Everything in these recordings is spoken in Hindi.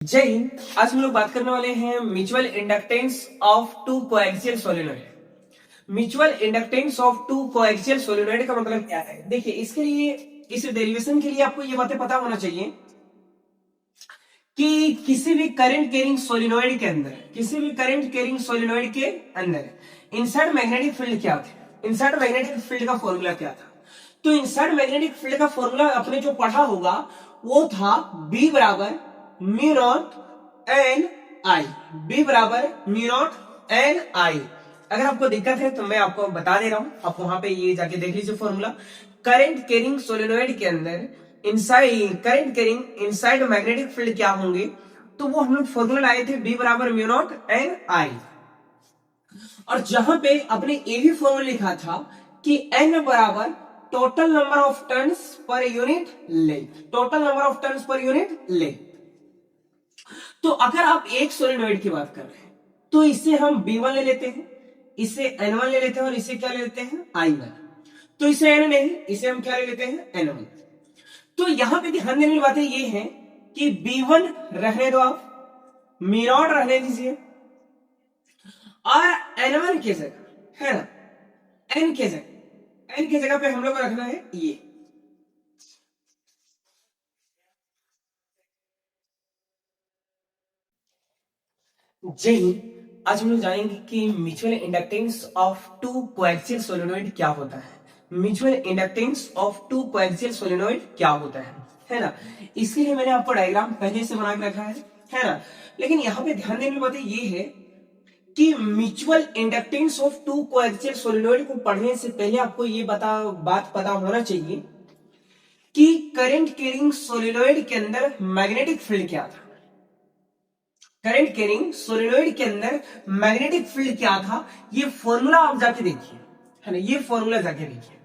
जय हिंद। आज हम लोग बात करने वाले हैं mutual inductance of two coaxial solenoid. Mutual inductance of two coaxial solenoid का मतलब क्या है? देखिए, इसके लिए इस डेरिवेशन के लिए आपको ये बातें पता होना चाहिए कि किसी भी करंट कैरिंग सोलेनोइड के अंदर इनसाइड मैग्नेटिक फील्ड क्या थे? इनसाइड मैग्नेटिक फील्ड का फॉर्मूला क्या था? तो इनसाइड मैग्नेटिक फील्ड का फॉर्मूला आपने जो पढ़ा होगा वो था B बराबर mu not an I. B बराबर म्यू नॉट एन आई। अगर आपको दिक्कत है तो मैं आपको बता दे रहा हूं, आप वहां पे ये जाके देख लीजिए फॉर्मूला। करंट कैरिंग सोलेनोइड के अंदर current carrying inside magnetic field क्या होंगे? तो वो हम लोग फॉर्मूला लाए थे B बराबर म्यू नॉट एन आई। और जहां पे अपने ये भी फॉर्मूला लिखा था कि N बराबर total number of turns per unit length, total number of turns per unit length. तो अगर आप एक सोलेनोइड की बात कर रहे हैं तो इसे हम B1 ले लेते हैं, इसे N1 ले लेते हैं और इसे क्या ले लेते हैं? I1। तो इसे N नहीं, इसे हम क्या ले लेते हैं? N1। तो यहां पे ध्यान देने वाली बातें ये है कि B1 रहने दो, आप म्यू नॉट रहने दीजिए, और N1 की जगह है ना, N की जगह पे हम लोग को रखना है ये। जय हिंद। आज हम लोग जानेंगे कि mutual inductance of two coaxial solenoid क्या होता है। Mutual inductance of two coaxial solenoid क्या होता है ना। इसके लिए मैंने आपको डायग्राम पहले से बना के रखा है ना। लेकिन यहाँ पे ध्यान देने की बात ये है कि mutual inductance of two coaxial solenoid को पढ़ने से पहले आपको ये बात पता होना चाहिए कि करंट कैरिंग सोलेनोइड के अंदर मैग्नेटिक फील्ड क्या था। करंट कैरिंग सोलेनोइड के अंदर मैग्नेटिक फील्ड क्या था, ये फॉर्मूला आप जाके देखिए, है ना, ये फॉर्मूला जाके देखिए।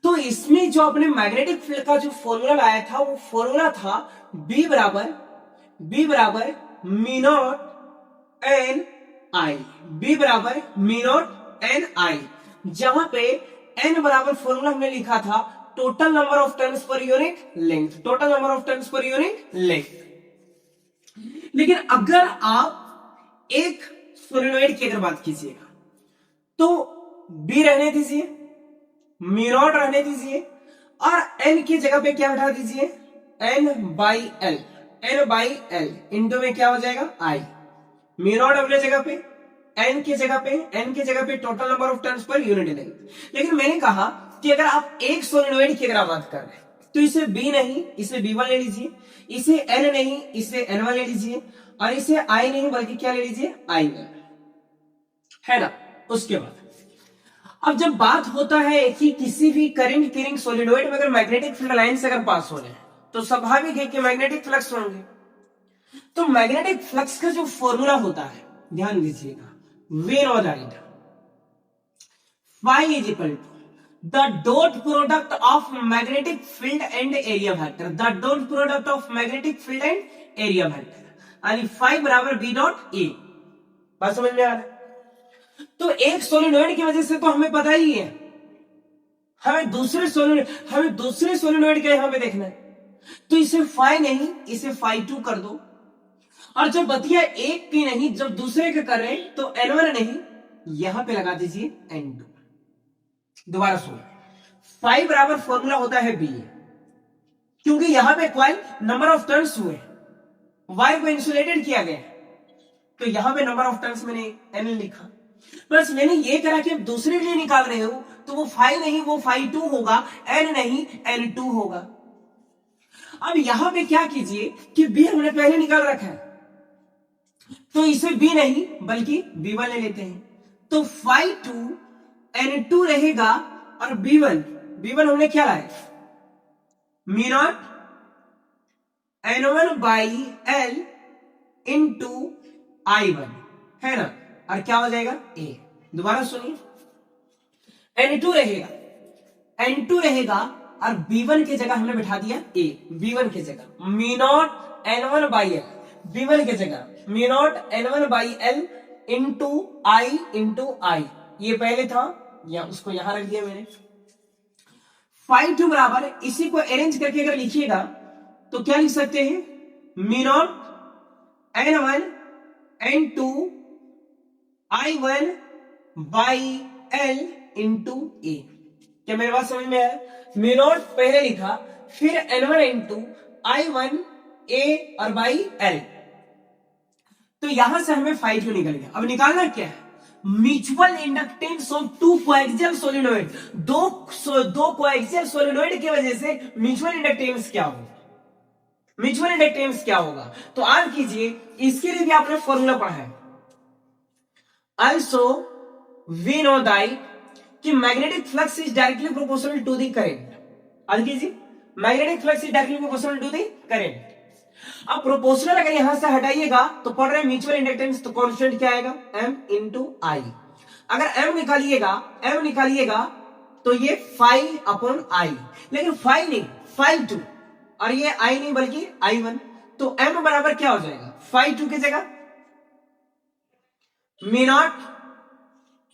तो इसमें जो अपने मैग्नेटिक फील्ड का जो फॉर्मूला लाया था वो फॉर्मूला था B बराबर mu not an I. B बराबर म्यू नॉट एन आई, जहां पे N बराबर फॉर्मूला हमने लिखा था total number of turns per unit length, total number of turns per unit length. लेकिन अगर आप एक सोलेनोइड की अगर बात कीजिएगा तो B रहने दीजिए, म्यू नॉट रहने दीजिए, और N की जगह पे क्या बैठा दीजिए? N बाई एल इंटू में क्या हो जाएगा? I। म्यू नॉट अपने जगह पे, N की जगह पे total number of turns per unit length. लेकिन मैंने कहा कि अगर आप एक सोलेनोइड की अगर बात कर रहे हैं तो इसे B नहीं, इसे B1 ले लीजिए, इसे N नहीं, इसे N1 ले लीजिए, और इसे I नहीं बल्कि क्या ले लीजिए? I1, है ना। उसके बाद अब जब बात होता है कि किसी भी करंट कैरिंग सोलिनोइड में अगर मैग्नेटिक फील्ड लाइन से अगर पास हो रहे हैं तो स्वाभाविक है कि मैग्नेटिक फ्लक्स होंगे। तो मैग्नेटिक फ्लक्स का जो फॉर्मूला होता है, ध्यान दीजिएगा, we not I phi is equal to the dot product of magnetic field and area vector, the dot product of magnetic field and area vector, यानी फाई बराबर बी डॉट ए। बात समझ में आ रहा है? तो एक सोलेनोइड की वजह से तो हमें पता ही है, हमें दूसरे सोलेनोइड का यहां पे देखना है। तो इसे फाई नहीं, इसे फाई 2 कर दो, और जब बतिया एक की नहीं, जब दूसरे के कर रहे हैं तो N1 नहीं, यहां पे लगा दीजिए N2। दोबारा सुनो, फाई बराबर फॉर्मूला होता है B, क्योंकि यहां पे क्वाइल नंबर ऑफ टर्न्स हुए, वाई को इंसुलेटेड किया गया, तो यहां पे नंबर ऑफ टर्न्स मैंने N लिखा। बस मैंने ये करा कि अब दूसरे के लिए निकाल रहे हो तो वो फाई नहीं, वो फाई 2 होगा, N नहीं N2 होगा। अब यहां पे क्या कीजिए कि B हमने पहले निकाल रखा है, तो इसे B नहीं बल्कि B1 ले लेते हैं। तो फाई 2 N2 रहेगा, और B1 हमने क्या लाया? Mu naught N1 by L into I1, है ना, और क्या हो जाएगा? A। दोबारा सुनिए, N2 रहेगा और B1 की जगह हमने बैठा दिया A। B1 की जगह mu naught N1 by L, B1 की जगह mu naught N1 by L into I। ये पहले था, या उसको यहां रख दिया मैंने। फाई 2 बराबर, इसी को अरेंज करके अगर लिखिएगा तो क्या लिख सकते हैं? Mu naught N1 N2 I1 by L into A. क्या मेरे बात समझ में आया? म्यू नॉट पहले लिखा, फिर N1 N2 I1 A और बाई L। तो यहां से हमें फाइव क्यों निकल गया? अब निकालना क्या है? Mutual inductance of two coaxial solenoid. दो कोएक्सियल सोलेनोइड की वजह से म्यूचुअल इंडक्टेंस क्या होगा? म्यूचुअल इंडक्टेंस क्या होगा? तो आप कीजिए, इसके लिए भी आपने फॉर्मूला पढ़ा है। Also we know that कि magnetic flux is directly proportional to the current. आज कीजिए, magnetic flux is directly proportional to the current. अब प्रोपोर्शनल अगर यहां से हटाइएगा तो पढ़ रहे म्यूचुअल इंडक्टेंस, तो कांस्टेंट क्या आएगा? M इंटू आई। अगर M निकालिएगा तो ये 5 अपॉन आई, लेकिन 5 नहीं 5 2, और ये I नहीं बल्कि I1। तो M बराबर क्या हो जाएगा? 5 2 की जगह mu naught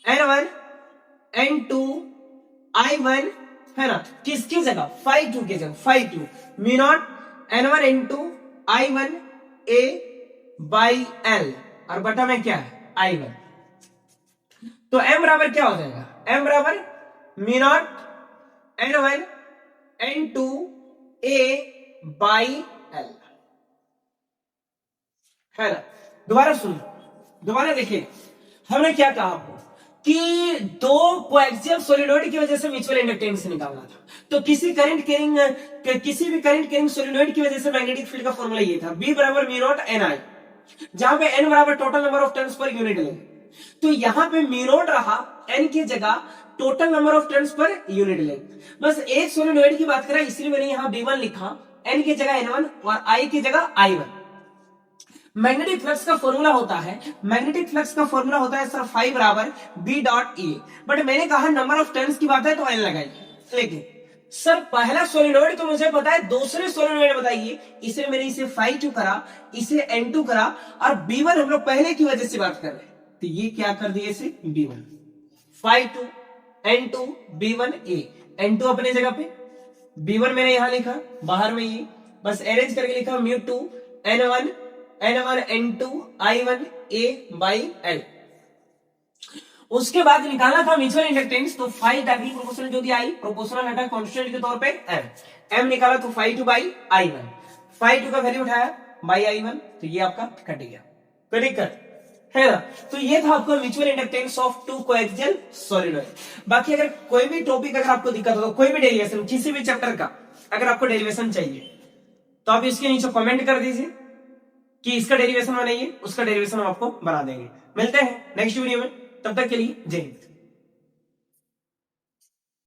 N1 N2 I1 है ना, किसकी जगह? 5 2 की जगह 5 2 mu naught N1 N2 I1 A by L, और बटा में क्या है? I1। तो M बराबर क्या हो जाएगा? M बराबर mu naught N1 N2 A by L, है ना। दोबारा सुनो, दोबारा देखिए, हमने क्या कहा आपको कि दो कोएक्सियल सोलेनोइड की वजह से म्यूचुअल इंडक्टेंस निकालना था। तो किसी भी करंट कैरिंग सोलेनोइड की वजह से मैग्नेटिक फील्ड का फॉर्मूला ये था, B बराबर म्यू नॉट N I, जहां पे N बराबर total number of turns per unit length. तो यहां पे म्यू नॉट रहा N की जगह total number of turns per unit length. बस एक सोलेनोइड की बात करें, इसलिए मैंने यहां B1 लिखा, N की जगह N1 और I की जगह I1। मैग्नेटिक फ्लक्स का फॉर्मूला होता है सर 5 बराबर B डॉट E, बट मैंने कहा नंबर ऑफ टर्न्स की बात है तो N लगाइए। लेकिन सर पहला सोलेनोइड तो मुझे पता है, दूसरे सोलेनोइड बताइए, इसलिए मैंने इसे 5 2 करा, इसे N2 करा, और B1 हम लोग पहले की वजह से बात कर रहे हैं, तो ये क्या कर दिए इसे B1। 5 2 N2 B1 A, N2 अपने जगह पे, B1 मैंने यहां लिखा, बाहर में ये बस अरेंज करके लिखा mu 2 N1 N2 I1 A by L। उसके बाद निकालना था म्यूचुअल इंडक्टेंस, तो 5 डायरेक्टली प्रोपोर्शनल जो दिया I, प्रोपोर्शनल हटा कांस्टेंट के तौर पे M निकाला तो 5 2 बाई I1, 5 2 का वैल्यू उठाया बाई I1, तो ये आपका कट गया। कट है ना। तो ये था आपका mutual inductance of two coaxial solenoid. बाकी अगर कोई भी टॉपिक अगर आपको दिक्कत हो, तो कोई भी डेरिवेशन किसी भी चैप्टर का अगर आपको डेरिवेशन चाहिए, तो आप इसके नीचे कमेंट कर दीजिए कि इसका डेरिवेशन बनाइए, उसका डेरिवेशन हम आपको बना देंगे। मिलते हैं नेक्स्ट वीडियो में, तब तक के लिए जय हिंद।